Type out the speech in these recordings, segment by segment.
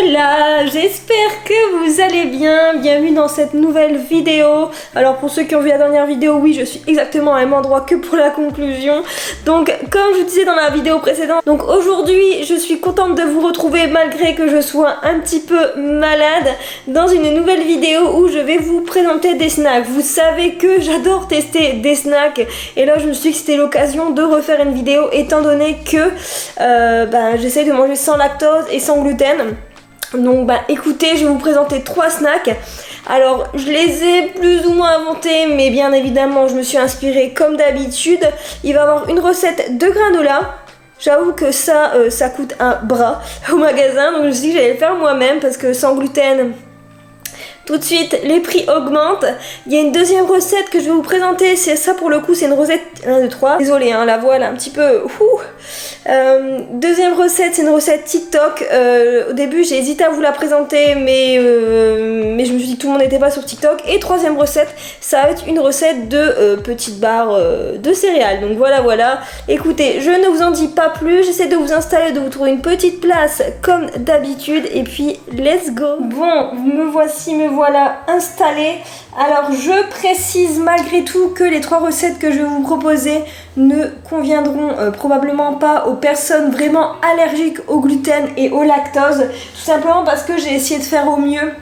Voilà, j'espère que vous allez bien. Bienvenue dans cette nouvelle vidéo. Alors pour ceux qui ont vu la dernière vidéo, oui, je suis exactement à même endroit que pour la conclusion. Donc comme je disais dans la vidéo précédente, donc aujourd'hui je suis contente de vous retrouver malgré que je sois un petit peu malade dans une nouvelle vidéo où je vais vous présenter des snacks. Vous savez que j'adore tester des snacks et là je me suis dit que c'était l'occasion de refaire une vidéo étant donné que j'essaie de manger sans lactose et sans gluten. Donc écoutez, je vais vous présenter 3 snacks. Alors je les ai plus ou moins inventés, mais bien évidemment je me suis inspirée comme d'habitude. Il va y avoir une recette de granola. J'avoue que ça coûte un bras au magasin, donc je me suis dit que j'allais le faire moi-même parce que sans gluten, tout de suite les prix augmentent. Il y a une deuxième recette que je vais vous présenter, c'est ça pour le coup, c'est une recette 1, 2, 3. Désolée, hein, la voix elle est un petit peu... Deuxième recette, c'est une recette TikTok. Au début j'ai hésité à vous la présenter, mais je me suis dit que tout le monde n'était pas sur TikTok. Et troisième recette, ça va être une recette de petites barres de céréales. Donc voilà. Écoutez, je ne vous en dis pas plus, j'essaie de vous installer, de vous trouver une petite place comme d'habitude. Et puis let's go. Bon, me voilà installée. Alors je précise malgré tout que les 3 recettes que je vais vous proposer ne conviendront probablement pas aux personnes vraiment allergiques au gluten et au lactose, tout simplement parce que j'ai essayé de faire au mieux.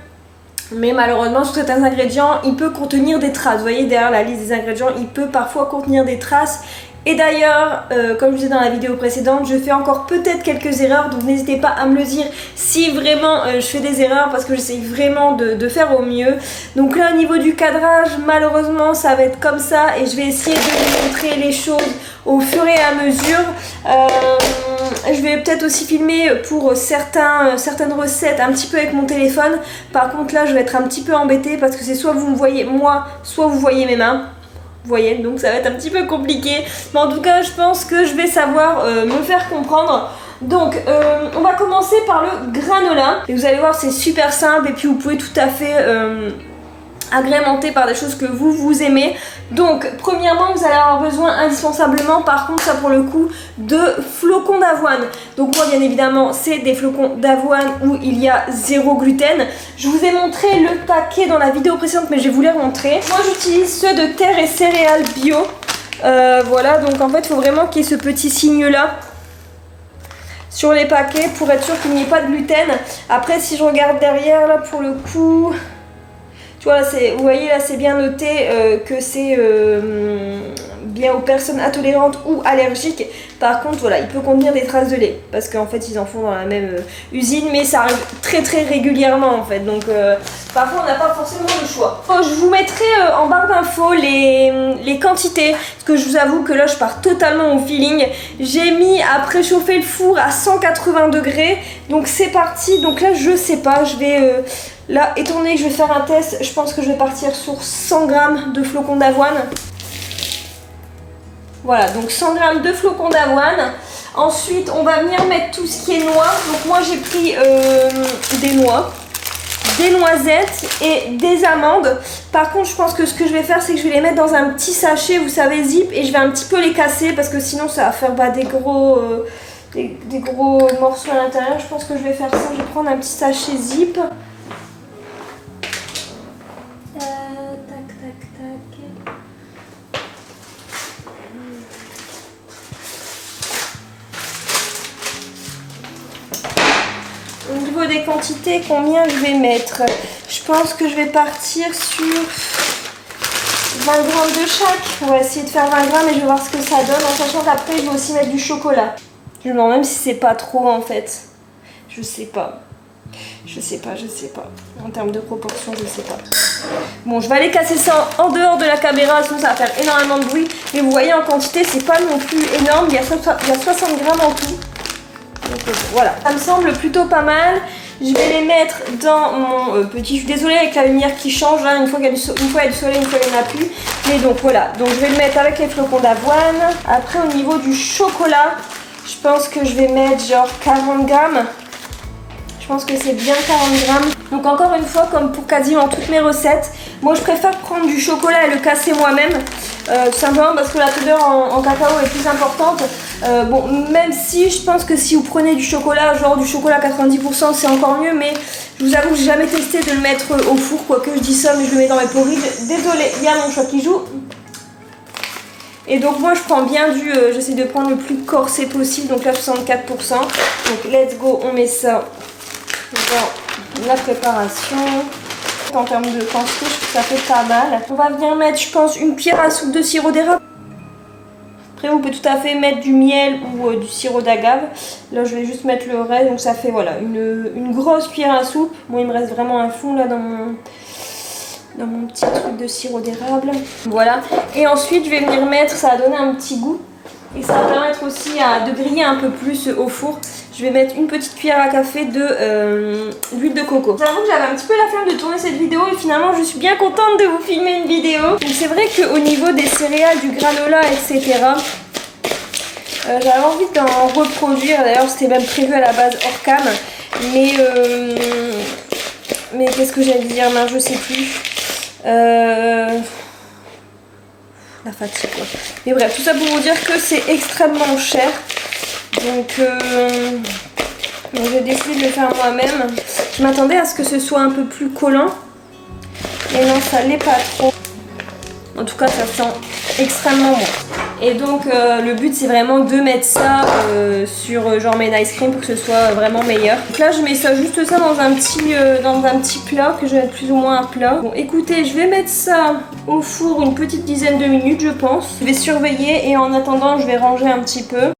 Mais malheureusement sur certains ingrédients il peut contenir des traces. Vous voyez derrière la liste des ingrédients, il peut parfois contenir des traces. Et d'ailleurs, comme je disais dans la vidéo précédente, je fais encore peut-être quelques erreurs, donc n'hésitez pas à me le dire si vraiment je fais des erreurs, parce que j'essaye vraiment de faire au mieux. Donc là au niveau du cadrage, malheureusement ça va être comme ça, et je vais essayer de vous montrer les choses au fur et à mesure. Je vais peut-être aussi filmer pour certaines recettes un petit peu avec mon téléphone. Par contre là je vais être un petit peu embêtée parce que c'est soit vous me voyez moi, soit vous voyez mes mains. Vous voyez, donc ça va être un petit peu compliqué. Mais en tout cas, je pense que je vais savoir me faire comprendre. Donc, on va commencer par le granola. Et vous allez voir, c'est super simple. Et puis, vous pouvez tout à fait agrémenter par des choses que vous aimez. Donc, premièrement, vous allez avoir besoin indispensablement, par contre, ça pour le coup, de flocons d'avoine. Donc, moi, bien évidemment, c'est des flocons d'avoine où il y a 0 gluten. Je vous ai montré le paquet dans la vidéo précédente, mais je vais vous les remontrer. Moi, j'utilise ceux de Terre et Céréales Bio. Voilà, donc en fait, il faut vraiment qu'il y ait ce petit signe-là sur les paquets pour être sûr qu'il n'y ait pas de gluten. Après, si je regarde derrière, là, pour le coup... Tu vois, là, vous voyez, là, c'est bien noté que c'est bien aux personnes intolérantes ou allergiques. Par contre, voilà, il peut contenir des traces de lait. Parce qu'en fait, ils en font dans la même usine. Mais ça arrive très régulièrement, en fait. Donc, parfois, on n'a pas forcément le choix. Bon, je vous mettrai en barre d'infos les quantités. Parce que je vous avoue que là, je pars totalement au feeling. J'ai mis à préchauffer le four à 180 degrés. Donc, c'est parti. Donc là, je sais pas, je vais... Là, étant donné que je vais faire un test, je pense que je vais partir sur 100 g de flocons d'avoine. Voilà, donc 100 g de flocons d'avoine. Ensuite, on va venir mettre tout ce qui est noix. Donc moi, j'ai pris des noix, des noisettes et des amandes. Par contre, je pense que ce que je vais faire, c'est que je vais les mettre dans un petit sachet, vous savez, zip. Et je vais un petit peu les casser parce que sinon, ça va faire des gros morceaux à l'intérieur. Je pense que je vais faire ça. Je vais prendre un petit sachet zip. Au niveau des quantités, combien je vais mettre? Je pense que je vais partir sur 20 g de chaque. On va essayer de faire 20 g et je vais voir ce que ça donne, en sachant qu'après je vais aussi mettre du chocolat. Je me demande même si c'est pas trop en fait. Je sais pas. En termes de proportion, je sais pas. Bon, je vais aller casser ça en dehors de la caméra, sinon ça va faire énormément de bruit. Mais vous voyez, en quantité, c'est pas non plus énorme. Il y a 60 g en tout. Donc voilà, ça me semble plutôt pas mal. Je vais les mettre dans mon petit... Je suis désolée avec la lumière qui change, hein, une fois il y a du soleil, une fois il n'y en a plus. Mais donc voilà, donc je vais le mettre avec les flocons d'avoine. Après au niveau du chocolat, je pense que je vais mettre genre 40 g. Je pense que c'est bien 40 g. Donc encore une fois, comme pour quasiment toutes mes recettes, moi je préfère prendre du chocolat et le casser moi-même. Tout simplement parce que la teneur en cacao est plus importante. Bon, même si je pense que si vous prenez du chocolat, genre du chocolat 90%, c'est encore mieux, mais je vous avoue que j'ai jamais testé de le mettre au four, quoique je dis ça, mais je le mets dans mes porridge. Désolée, il y a mon chat qui joue. Et donc moi je prends bien j'essaie de prendre le plus corsé possible, donc là 64%. Donc let's go, on met ça dans la préparation. En termes de quantité, je trouve que ça fait pas mal. On va venir mettre, je pense, une cuillère à soupe de sirop d'érable. Après vous pouvez tout à fait mettre du miel ou du sirop d'agave. Là je vais juste mettre le reste, donc ça fait voilà une grosse cuillère à soupe. Moi il me reste vraiment un fond là dans mon petit truc de sirop d'érable. Voilà. Et ensuite je vais venir mettre, ça va donner un petit goût. Et ça va permettre aussi de griller un peu plus au four. Je vais mettre une petite cuillère à café d'huile de coco. J'avoue que j'avais un petit peu la flemme de tourner cette vidéo et finalement je suis bien contente de vous filmer une vidéo. Donc c'est vrai qu'au niveau des céréales, du granola, etc. J'avais envie d'en reproduire. D'ailleurs c'était même prévu à la base hors cam. Mais qu'est-ce que j'allais dire? Ben, je sais plus. La fatigue quoi. Mais bref, tout ça pour vous dire que c'est extrêmement cher. Donc j'ai décidé de le faire moi-même. Je m'attendais à ce que ce soit un peu plus collant. Mais non, ça l'est pas trop. En tout cas, ça sent extrêmement bon. Et donc le but c'est vraiment de mettre ça sur genre mes ice cream pour que ce soit vraiment meilleur. Donc là je mets ça juste ça dans un petit plat que je vais mettre plus ou moins à plat. Bon écoutez, je vais mettre ça au four une petite dizaine de minutes je pense. Je vais surveiller et en attendant je vais ranger un petit peu.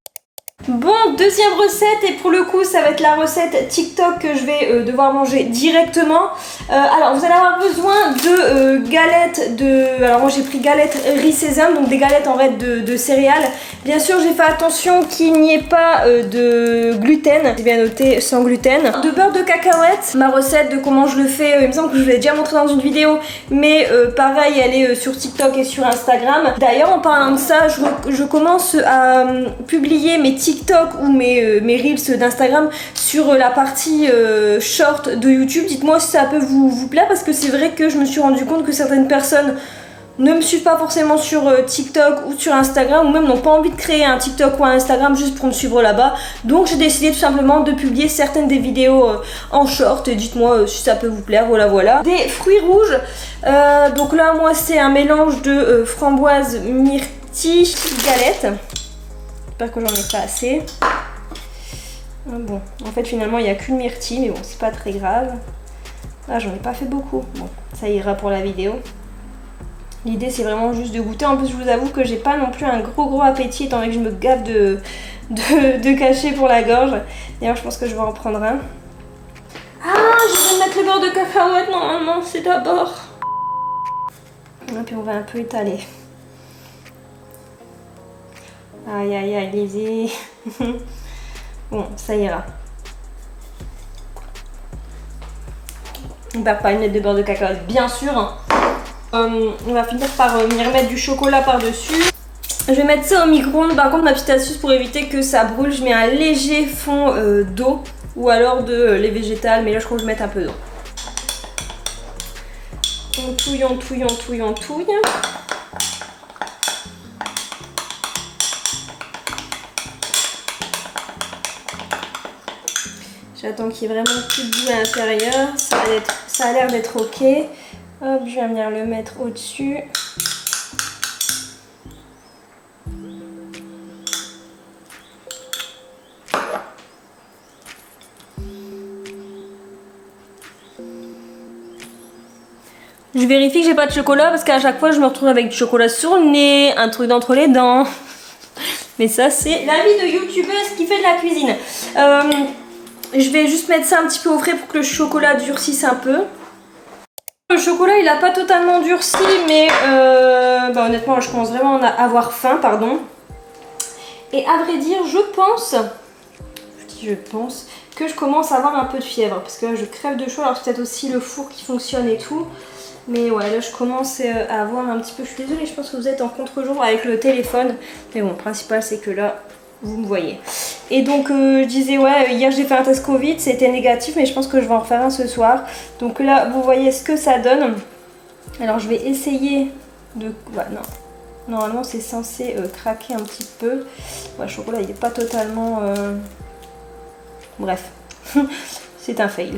Bon, deuxième recette et pour le coup ça va être la recette TikTok que je vais devoir manger directement. Alors vous allez avoir besoin de galettes alors moi j'ai pris galettes riz sésame, donc des galettes en fait de céréales. Bien sûr j'ai fait attention qu'il n'y ait pas de gluten, j'ai bien noté sans gluten. De beurre de cacahuète, ma recette de comment je le fais, il me semble que je vous l'ai déjà montré dans une vidéo, mais pareil elle est sur TikTok et sur Instagram. D'ailleurs en parlant de ça, je commence à publier mes TikTok ou mes reels d'Instagram sur la partie short de YouTube. Dites-moi si ça peut vous plaire parce que c'est vrai que je me suis rendu compte que certaines personnes ne me suivent pas forcément sur TikTok ou sur Instagram ou même n'ont pas envie de créer un TikTok ou un Instagram juste pour me suivre là-bas. Donc j'ai décidé tout simplement de publier certaines des vidéos en short et dites-moi si ça peut vous plaire, voilà. Des fruits rouges, donc là moi c'est un mélange de framboise, myrtille, galette. J'espère que j'en ai pas assez. Bon, en fait finalement il n'y a qu'une myrtille, mais bon c'est pas très grave. Là j'en ai pas fait beaucoup. Bon, ça ira pour la vidéo. L'idée c'est vraiment juste de goûter. En plus je vous avoue que j'ai pas non plus un gros appétit étant donné que je me gave de cachet pour la gorge. D'ailleurs je pense que je vais en prendre un. Ah, je vais mettre le beurre de cacahuète normalement, c'est d'abord. Et puis on va un peu étaler. Aïe aïe aïe, Lizzie. Bon, ça ira. On perd pas une lettre de beurre de cacahuète, bien sûr. On va finir par venir mettre du chocolat par-dessus. Je vais mettre ça au micro-ondes. Par contre, ma petite astuce pour éviter que ça brûle, je mets un léger fond d'eau ou alors de lait végétal. Mais là, je crois que je vais mettre un peu d'eau. On touille, on touille, on touille, on touille. J'attends qu'il y ait vraiment plus de boue à l'intérieur. Ça a l'air d'être ok. Hop, je vais venir le mettre au-dessus. Je vérifie que j'ai pas de chocolat parce qu'à chaque fois je me retrouve avec du chocolat sur le nez, un truc d'entre les dents. Mais ça c'est la vie de youtubeuse qui fait de la cuisine. Je vais juste mettre ça un petit peu au frais pour que le chocolat durcisse un peu. Le chocolat il a pas totalement durci mais honnêtement je commence vraiment à avoir faim, pardon. Et à vrai dire je pense que je commence à avoir un peu de fièvre parce que là, je crève de chaud. Alors c'est peut-être aussi le four qui fonctionne et tout. Mais ouais là je commence à avoir un petit peu, je suis désolée, je pense que vous êtes en contre-jour avec le téléphone. Mais bon le principal c'est que là vous me voyez. Et donc je disais ouais hier j'ai fait un test Covid, c'était négatif mais je pense que je vais en refaire un ce soir. Donc là vous voyez ce que ça donne. Alors je vais essayer de... Ouais, non. Normalement c'est censé craquer un petit peu. Ouais, le chocolat il n'est pas totalement... Bref, c'est un fail.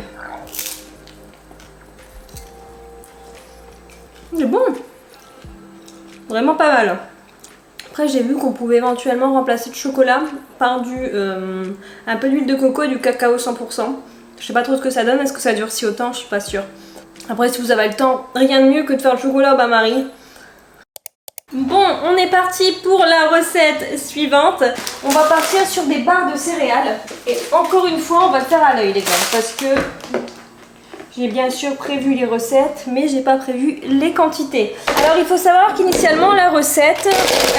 C'est bon. Vraiment pas mal. Après j'ai vu qu'on pouvait éventuellement remplacer le chocolat par un peu d'huile de coco et du cacao 100%. Je sais pas trop ce que ça donne, est-ce que ça durcit autant, je suis pas sûre. Après si vous avez le temps, rien de mieux que de faire le chocolat au bain-marie. Bon, on est parti pour la recette suivante. On va partir sur des barres de céréales. Et encore une fois, on va le faire à l'œil les gars, parce que j'ai bien sûr prévu les recettes, mais j'ai pas prévu les quantités. Alors il faut savoir qu'initialement la recette,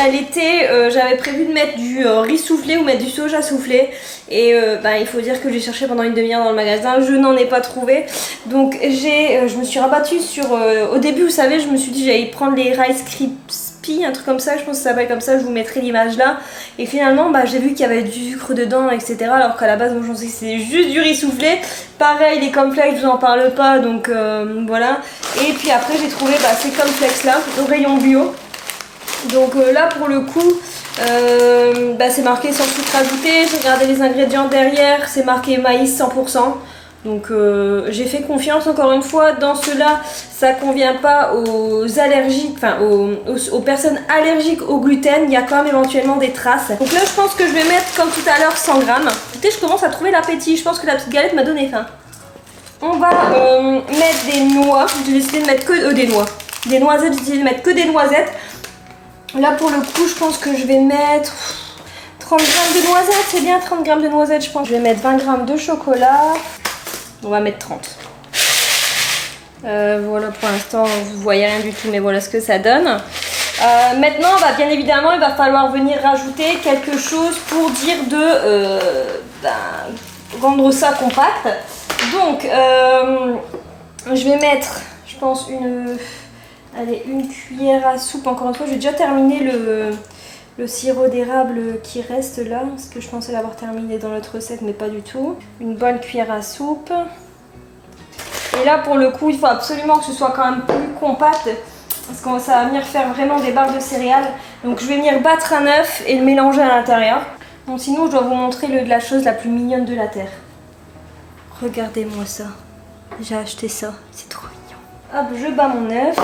elle était, j'avais prévu de mettre du riz soufflé ou mettre du soja soufflé. Et il faut dire que j'ai cherché pendant une demi-heure dans le magasin, je n'en ai pas trouvé. Donc je me suis rabattue sur, au début vous savez, je me suis dit j'allais prendre les Rice Krispies, un truc comme ça, je pense que ça s'appelle comme ça, je vous mettrai l'image là. Et finalement j'ai vu qu'il y avait du sucre dedans, etc. Alors qu'à la base moi je pensais que c'était juste du riz soufflé. Pareil, les cornflakes, je vous en parle pas, donc voilà. Et puis après j'ai trouvé ces cornflakes là, au rayon bio. Donc là pour le coup, c'est marqué sans sucre ajouté. J'ai regardé les ingrédients derrière, c'est marqué maïs 100%. Donc j'ai fait confiance encore une fois. Dans cela, ça convient pas aux allergiques, enfin aux personnes allergiques au gluten. Il y a quand même éventuellement des traces. Donc là, je pense que je vais mettre comme tout à l'heure 100 grammes. Écoutez, je commence à trouver l'appétit. Je pense que la petite galette m'a donné faim. On va mettre des noix. J'ai décidé de mettre que des noix. Des noisettes, j'ai décidé de mettre que des noisettes. Là pour le coup, je pense que je vais mettre 30 grammes de noisettes. C'est bien 30 grammes de noisettes, je pense. Je vais mettre 20 grammes de chocolat. On va mettre 30. Voilà, pour l'instant vous voyez rien du tout, mais voilà ce que ça donne. Maintenant bien évidemment il va falloir venir rajouter quelque chose pour dire de rendre ça compact. Donc je vais mettre, je pense une cuillère à soupe. Encore une fois j'ai déjà terminé le sirop d'érable qui reste là, parce que je pensais l'avoir terminé dans l'autre recette, mais pas du tout. Une bonne cuillère à soupe. Et là, pour le coup, il faut absolument que ce soit quand même plus compact, parce que ça va venir faire vraiment des barres de céréales. Donc je vais venir battre un œuf et le mélanger à l'intérieur. Bon, sinon, je dois vous montrer la chose la plus mignonne de la terre. Regardez-moi ça. J'ai acheté ça. C'est trop mignon. Hop, je bats mon œuf.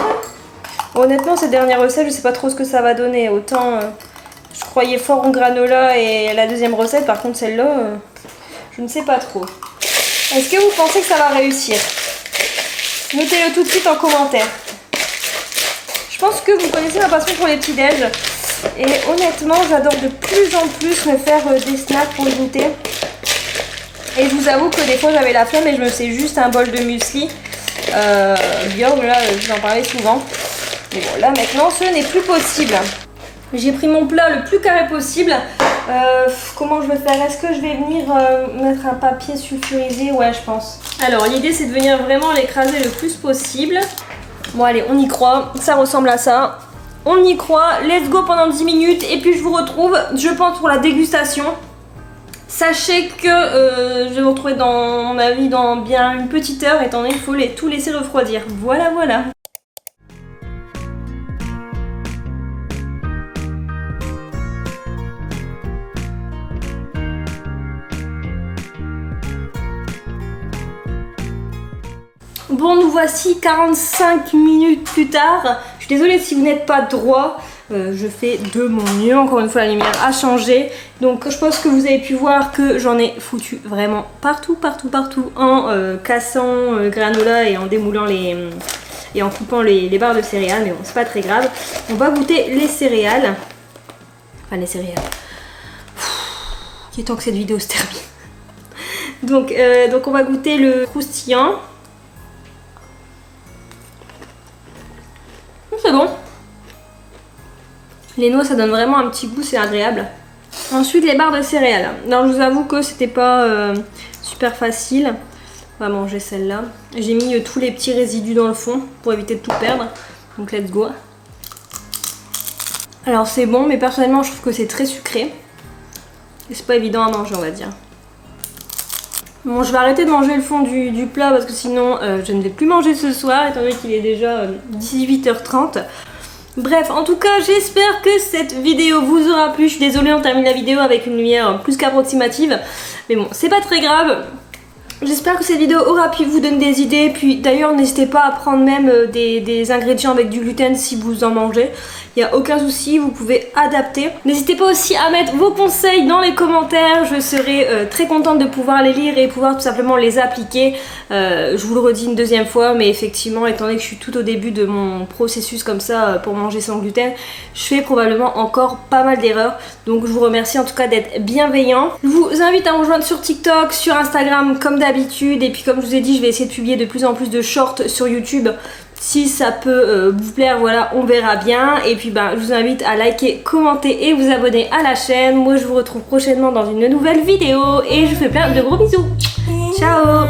Honnêtement, cette dernière recette, je sais pas trop ce que ça va donner. Autant... je croyais fort en granola et la deuxième recette, par contre celle-là, je ne sais pas trop. Est-ce que vous pensez que ça va réussir? Notez-le tout de suite en commentaire. Je pense que vous connaissez ma passion pour les petits déj. Et honnêtement, j'adore de plus en plus me faire des snacks pour le goûter. Et je vous avoue que des fois j'avais la flemme et je me fais juste un bol de muesli. Bjorn, là, je vous en parlais souvent. Mais bon, là maintenant, ce n'est plus possible. J'ai pris mon plat le plus carré possible. Comment je vais faire? Est-ce que je vais venir mettre un papier sulfurisé? Ouais, je pense. Alors, l'idée, c'est de venir vraiment l'écraser le plus possible. Bon, allez, on y croit. Ça ressemble à ça. On y croit. Let's go pendant 10 minutes. Et puis, je vous retrouve, je pense, pour la dégustation. Sachez que je vais vous retrouver dans mon avis dans bien une petite heure, étant donné qu'il faut tout laisser refroidir. Voilà, voilà. Bon, nous voici 45 minutes plus tard. Je suis désolée si vous n'êtes pas droit. Je fais de mon mieux. Encore une fois, la lumière a changé. Donc, je pense que vous avez pu voir que j'en ai foutu vraiment partout, partout, partout. En cassant granola et en démoulant et en coupant les barres de céréales. Mais bon, c'est pas très grave. On va goûter les céréales. Enfin, les céréales. Il est temps que cette vidéo se termine. Donc on va goûter le croustillant. C'est bon. Les noix, ça donne vraiment un petit goût, c'est agréable. Ensuite, les barres de céréales. Alors, je vous avoue que c'était pas super facile. On va manger celle-là. J'ai mis tous les petits résidus dans le fond pour éviter de tout perdre. Donc, let's go. Alors, c'est bon, mais personnellement, je trouve que c'est très sucré. Et c'est pas évident à manger, on va dire. Bon, je vais arrêter de manger le fond du plat parce que sinon, je ne vais plus manger ce soir, étant donné qu'il est déjà 18h30. Bref, en tout cas, j'espère que cette vidéo vous aura plu. Je suis désolée, on termine la vidéo avec une lumière plus qu'approximative. Mais bon, c'est pas très grave. J'espère que cette vidéo aura pu vous donner des idées. Puis d'ailleurs, n'hésitez pas à prendre même des ingrédients avec du gluten si vous en mangez. Il n'y a aucun souci, vous pouvez adapter. N'hésitez pas aussi à mettre vos conseils dans les commentaires. Je serai très contente de pouvoir les lire et pouvoir tout simplement les appliquer. Je vous le redis une deuxième fois, mais effectivement, étant donné que je suis tout au début de mon processus comme ça pour manger sans gluten, je fais probablement encore pas mal d'erreurs. Donc je vous remercie en tout cas d'être bienveillant. Je vous invite à me rejoindre sur TikTok, sur Instagram comme d'habitude. Et puis comme je vous ai dit, je vais essayer de publier de plus en plus de shorts sur YouTube. Si ça peut vous plaire, voilà, on verra bien. Et puis je vous invite à liker, commenter et vous abonner à la chaîne. Moi je vous retrouve prochainement dans une nouvelle vidéo et je vous fais plein de gros bisous. Ciao.